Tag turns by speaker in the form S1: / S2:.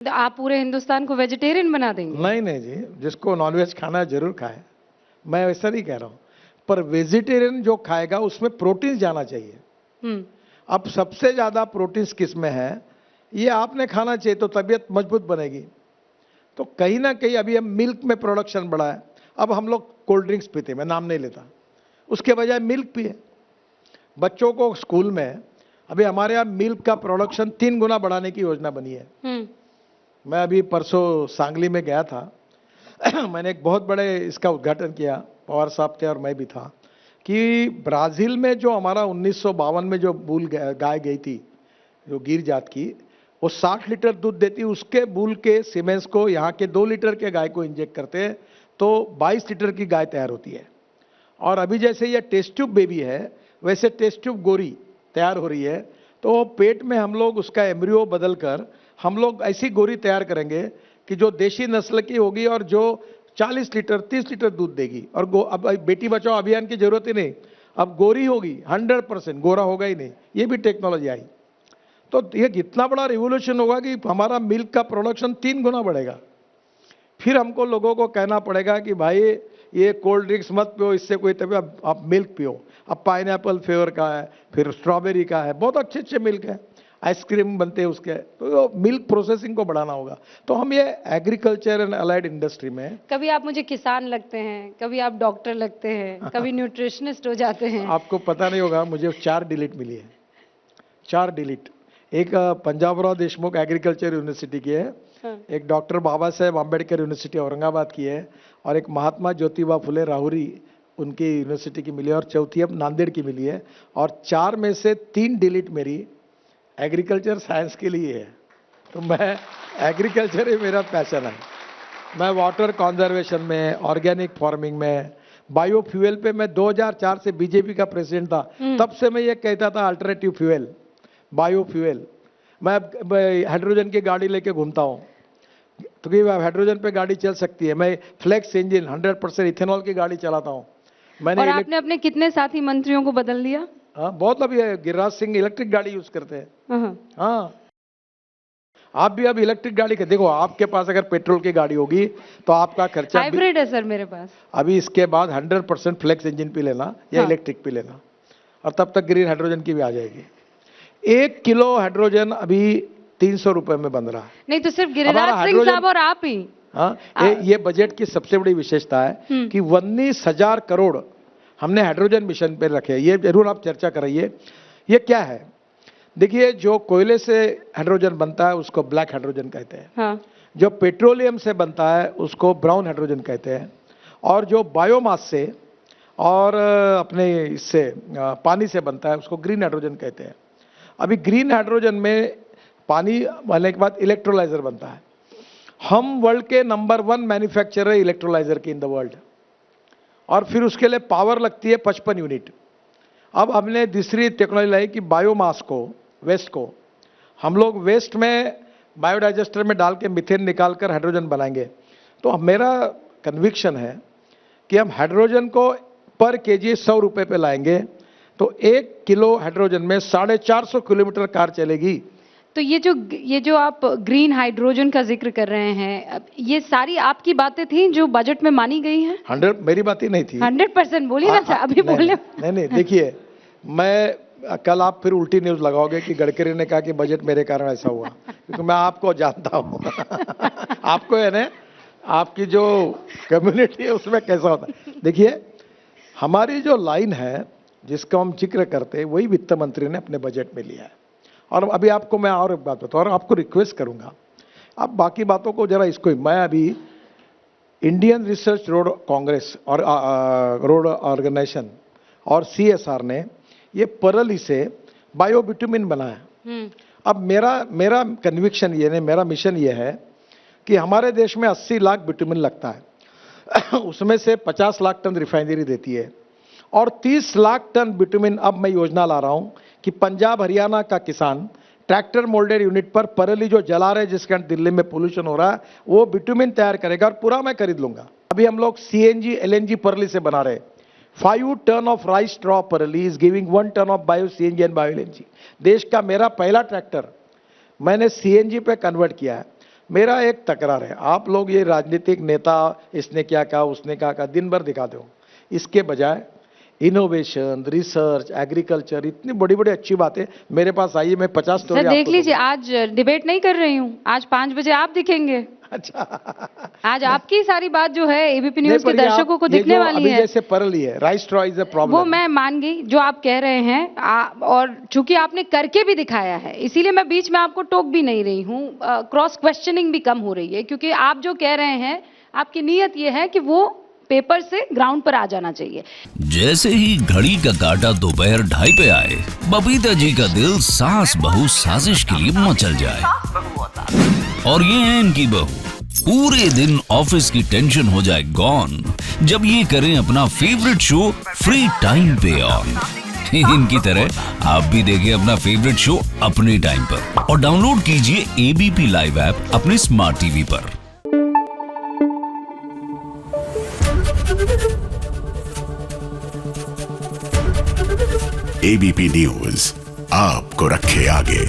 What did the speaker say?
S1: तो आप पूरे हिंदुस्तान को वेजिटेरियन बना देंगे?
S2: नहीं नहीं जी, जिसको नॉनवेज खाना है जरूर खाए, मैं वैसा नहीं कह रहा हूं, पर वेजिटेरियन जो खाएगा उसमें प्रोटीन जाना चाहिए। अब सबसे ज्यादा प्रोटीन किस में है, ये आपने खाना चाहिए तो तबीयत मजबूत बनेगी। तो कहीं ना कहीं अभी हम मिल्क में प्रोडक्शन बढ़ा है, अब हम लोग कोल्ड ड्रिंक्स पीते, मैं नाम नहीं लेता, उसके बजाय मिल्क पिए। बच्चों को स्कूल में अभी हमारे यहाँ मिल्क का प्रोडक्शन 3 गुना बढ़ाने की योजना बनी है। मैं अभी परसों सांगली में गया था मैंने एक बहुत बड़े इसका उद्घाटन किया, पवार साहब थे और मैं भी था, कि ब्राजील में जो हमारा 1952 में जो बूल गाय गई थी, जो गिर जात की, वो 60 लीटर दूध देती, उसके बूल के सीमेंस को यहाँ के 2 लीटर के गाय को इंजेक्ट करते हैं तो 22 लीटर की गाय तैयार होती है। और अभी जैसे ये टेस्ट ट्यूब बेबी है, वैसे टेस्ट ट्यूब गोरी तैयार हो रही है। तो पेट में हम लोग उसका एम्ब्रियो बदल कर हम लोग ऐसी गोरी तैयार करेंगे कि जो देशी नस्ल की होगी और जो 40 लीटर 30 लीटर दूध देगी। और अब बेटी बचाओ अभियान की जरूरत ही नहीं, अब गोरी होगी, 100% गोरा होगा ही नहीं, ये भी टेक्नोलॉजी आई। तो ये कितना बड़ा रिवोल्यूशन होगा कि हमारा मिल्क का प्रोडक्शन 3 गुना बढ़ेगा। फिर हमको लोगों को कहना पड़ेगा कि भाई ये कोल्ड ड्रिंक्स मत पियो, इससे कोई तबीयत, आप मिल्क पियो। अब पाइनएप्पल फ्लेवर का है, फिर स्ट्रॉबेरी का है, बहुत अच्छे अच्छे मिल्क है, आइसक्रीम बनते हैं उसके। तो मिल्क प्रोसेसिंग को बढ़ाना होगा। तो हम ये एग्रीकल्चर एंड अलाइड इंडस्ट्री में,
S1: कभी आप मुझे किसान लगते हैं, कभी आप डॉक्टर लगते हैं, कभी न्यूट्रिशनिस्ट हो जाते हैं।
S2: आपको पता नहीं होगा, मुझे 4 डिलीट मिली है, 4 डिलीट। एक पंजाबराव देशमुख एग्रीकल्चर यूनिवर्सिटी की है, एक डॉक्टर बाबा साहेब आम्बेडकर यूनिवर्सिटी औरंगाबाद की है, और एक महात्मा ज्योतिबा फुले राहुरी उनकी यूनिवर्सिटी की मिली है, और चौथी अब नांदेड़ की मिली है। और 4 में से 3 डिलीट मेरी एग्रीकल्चर साइंस के लिए है। तो मैं एग्रीकल्चर ही मेरा पैशन है। मैं वाटर कंजर्वेशन में, ऑर्गेनिक फार्मिंग में, बायोफ्यूल पे मैं 2004 से बीजेपी का प्रेसिडेंट था, तब से मैं ये कहता था अल्टरनेटिव फ्यूल, बायोफ्यूल। मैं हाइड्रोजन की गाड़ी लेके घूमता हूँ क्योंकि हाइड्रोजन पे गाड़ी चल सकती है। मैं फ्लेक्स इंजन 100% इथेनॉल की गाड़ी चलाता हूँ।
S1: और आपने अपने कितने साथी मंत्रियों को बदल दिया?
S2: हाँ, बहुत। अभी गिरिराज सिंह इलेक्ट्रिक गाड़ी यूज करते हैं। हाँ, आप भी अब इलेक्ट्रिक गाड़ी के देखो, आपके पास अगर पेट्रोल की गाड़ी होगी तो आपका खर्चा
S1: हाइब्रिड है सर मेरे पास।
S2: अभी इसके बाद 100% फ्लेक्स इंजन पी लेना या इलेक्ट्रिक पी लेना, और तब तक ग्रीन हाइड्रोजन की भी आ जाएगी। 1 किलो हाइड्रोजन अभी 300 रुपए में बन रहा है।
S1: नहीं तो सिर्फ गिरिराज सिंह साहब और आप ही।
S2: हाँ, ये बजट की सबसे बड़ी विशेषता है कि 19,000 करोड़ हमने हाइड्रोजन मिशन पे रखे। ये जरूर आप चर्चा कराइए, ये क्या है। देखिए, जो कोयले से हाइड्रोजन बनता है उसको ब्लैक हाइड्रोजन कहते हैं। हाँ। जो पेट्रोलियम से बनता है उसको ब्राउन हाइड्रोजन कहते हैं, और जो बायोमास से और अपने इससे पानी से बनता है उसको ग्रीन हाइड्रोजन कहते हैं। अभी ग्रीन हाइड्रोजन में पानी बनने के बाद इलेक्ट्रोलाइजर बनता है। हम वर्ल्ड के नंबर 1 मैन्युफैक्चरर इलेक्ट्रोलाइजर की इन द वर्ल्ड, और फिर उसके लिए पावर लगती है 55 यूनिट। अब हमने दूसरी टेक्नोलॉजी लाई कि बायोमास को, वेस्ट को हम लोग वेस्ट में बायोडाइजेस्टर में डाल के मीथेन निकाल कर हाइड्रोजन बनाएंगे। तो मेरा कन्विक्शन है कि हम हाइड्रोजन को पर केजी 100 रुपए पे लाएंगे तो 1 किलो हाइड्रोजन में 450 किलोमीटर कार चलेगी।
S1: तो ये जो आप ग्रीन हाइड्रोजन का जिक्र कर रहे हैं, ये सारी आपकी बातें थी जो बजट में मानी गई हैं?
S2: 100 मेरी बात ही नहीं थी।
S1: 100% बोलिए ना, अभी बोले।
S2: नहीं, देखिए, मैं कल आप फिर उल्टी न्यूज लगाओगे कि गडकरी ने कहा कि बजट मेरे कारण ऐसा हुआ, क्योंकि मैं आपको जानता हूँ आपको है ना, आपकी जो कम्युनिटी है उसमें कैसा होता है। देखिए, हमारी जो लाइन है जिसका हम जिक्र करते हैं वही वित्त मंत्री ने अपने बजट में लिया है। और अभी आपको मैं और एक बात बताऊँ, और आपको रिक्वेस्ट करूंगा, आप बाकी बातों को जरा इसको, मैं अभी इंडियन रिसर्च रोड कांग्रेस और रोड ऑर्गेनाइजेशन और CSR ने ये परली से बायोबिटुमिन बनाया। अब मेरा कन्विक्शन ये नहीं, मेरा मिशन ये है कि हमारे देश में 80 लाख बिटुमिन लगता है उसमें से 50 लाख टन रिफाइनरी देती है, और 30 लाख टन बिटुमिन अब मैं योजना ला रहा हूं कि पंजाब हरियाणा का किसान ट्रैक्टर मोल्डेड यूनिट पर परली जो जला रहे, जिसके कारण दिल्ली में पोल्यूशन हो रहा है, वो बिटुमिन तैयार करेगा और पूरा मैं खरीद लूंगा। अभी हम लोग CNG LNG परली से बना रहे। 5 टन ऑफ राइस स्ट्रॉ परली is giving 1 ton of bio CNG and bio LNG। देश का मेरा पहला ट्रैक्टर मैंने CNG पे कन्वर्ट किया है। मेरा एक तकरार है, आप लोग ये राजनीतिक नेता इसने क्या कहा उसने क्या कहा दिन भर दिखाते हो, इसके बजाय इनोवेशन, रिसर्च, एग्रीकल्चर, इतनी बड़ी बड़ी अच्छी बातें मेरे पास आइए, मैं 50 स्टोरी
S1: सर देख
S2: आपको
S1: लीजिए, आज डिबेट नहीं कर रही हूँ, आज 5 बजे आप दिखेंगे।
S2: दूंगा। अच्छा,
S1: आज आपकी सारी बात जो है एबीपी
S2: नहीं,
S1: न्यूज के
S2: पर ये
S1: दर्शकों
S2: आप-
S1: को
S2: ये
S1: दिखने
S2: जो
S1: वाली
S2: अभी
S1: है।
S2: जैसे परली है, राइस स्ट्रॉ इज अ
S1: वो
S2: प्रॉब्लम।
S1: मैं मान गई जो आप कह रहे हैं, और चूंकि आपने करके भी दिखाया है, इसीलिए मैं बीच में आपको टोक भी नहीं रही हूँ, क्रॉस क्वेश्चनिंग भी कम हो रही है, क्योंकि आप जो कह रहे हैं आपकी नीयत ये है कि वो पेपर से ग्राउंड पर आ जाना चाहिए।
S3: जैसे ही घड़ी का काटा दोपहर 2:30 पे आए, बबीता जी का दिल सास बहू साजिश के लिए मचल जाए। और ये है इनकी बहू, पूरे दिन ऑफिस की टेंशन हो जाए गॉन जब ये करें अपना फेवरेट शो फ्री टाइम पे ऑन। इनकी तरह आप भी देखें अपना फेवरेट शो अपने टाइम पर और डाउनलोड कीजिए एबीपी लाइव ऐप अपने स्मार्ट टीवी पर।
S4: एबीपी न्यूज आपको रखे आगे।